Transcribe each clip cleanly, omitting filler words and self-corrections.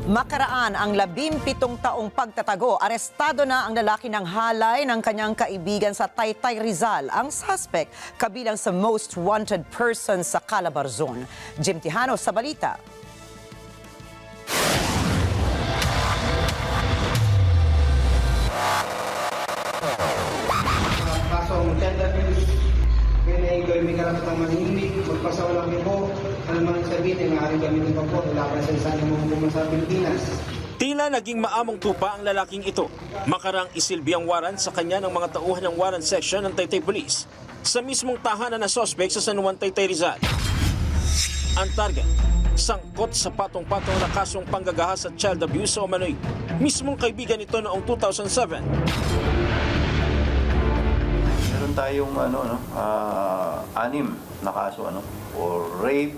Makaraan ang 17 taong pagtatago, arestado na ang lalaki ng halay ng kanyang kaibigan sa Taytay, Rizal. Ang suspect kabilang sa most wanted person sa Calabarzon. Jim Tijano sa balita. Kasong gender abuse, may may karapatang manhimik, magpasawalang mo, ano man sabihin ay maaaring gamitin pa po, laban sa isang namumuno sa Pilipinas. Tila naging maamong tupa ang lalaking ito. Makarang isilbi ang warrant sa kanya ng mga tauhan ng warrant section ng Taytay Police sa mismong tahanan na suspect sa San Juan, Taytay, Rizal. Ang target, sangkot sa patong-patong na kasong panggagahas at child abuse o umano'y mismong kaibigan nito noong 2007. Meron tayong anim na kaso for rape,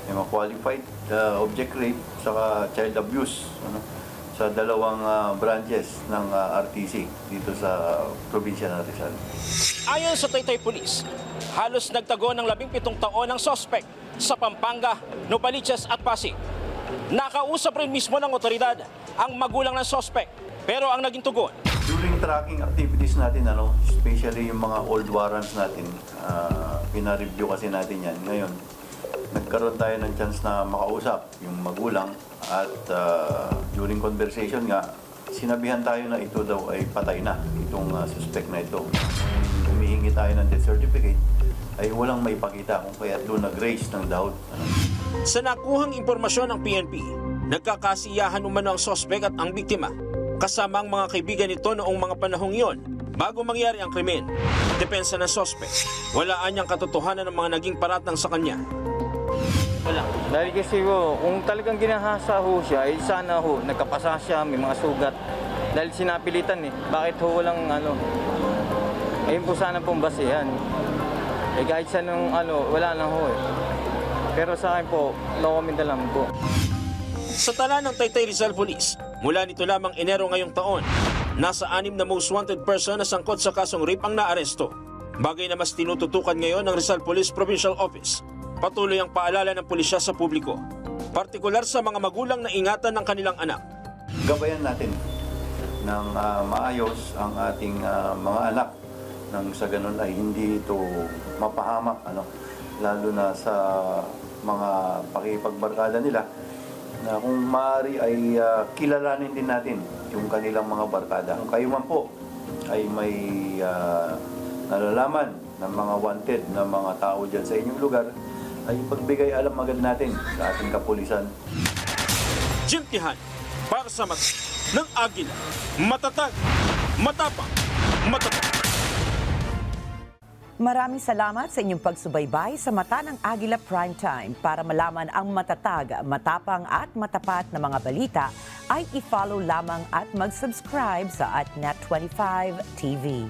yung mga qualified object rape, saka child abuse sa dalawang branches ng RTC dito sa probinsya ng Rizal. Ayon sa Taytay Police, halos nagtago ng 17 taon ang suspect sa Pampanga, Novaliches at Pasig. Nakausap rin mismo ng otoridad ang magulang ng suspect, pero ang naging tugon, During tracking activities natin, especially yung mga old warrants natin, pina-review kasi natin yan. Ngayon, nagkaroon tayo ng chance na makausap yung magulang at during conversation nga, sinabihan tayo na ito daw ay patay na, itong suspect na ito. Humihingi tayo ng death certificate, ay walang maipakita kung kaya doon nag-raise ng doubt. sa nakuhang impormasyon ng PNP, nagkakasiyahan umano ang suspect at ang biktima, kasama ang mga kaibigan nito noong mga panahong iyon bago mangyari ang krimen. Depensa ng suspect, walaan niyang katotohanan ng mga naging paratang sa kanya. Wala. Dahil kasi kung talagang ginahasa ho siya, ay sana ho, nagkapasa siya, may mga sugat. Dahil sinapilitan bakit ho walang ayun po sana pong basihan. Kahit sa nung wala na ho Pero sa akin po, no comment na lang po. Sa tala ng Taytay Rizal Police, mula nito lamang Enero ngayong taon, nasa 6 na most wanted person na sangkot sa kasong rape ang naaresto. Bagay na mas tinututukan ngayon ng Rizal Police Provincial Office. Patuloy ang paalala ng pulisya sa publiko, partikular sa mga magulang na ingatan ng kanilang anak. Gabayan natin ng maayos ang ating mga anak nang sa ganun ay hindi ito mapahamak, lalo na sa mga pakipagbarkada nila, na kung maaari ay kilalanin din natin yung kanilang mga barkada. Kung kayo man po ay may nalalaman ng mga wanted na mga tao dyan sa inyong lugar, ay pagbigay alam agad natin sa ating kapulisan. Jim Tijano, para sa mata ng Agila, matatag, matapang, matatag. Maraming salamat sa inyong pagsubaybay sa Mata ng Agila Primetime. Para malaman ang matatag, matapang at matapat na mga balita, ay i-follow lamang at mag-subscribe sa @Net25 TV.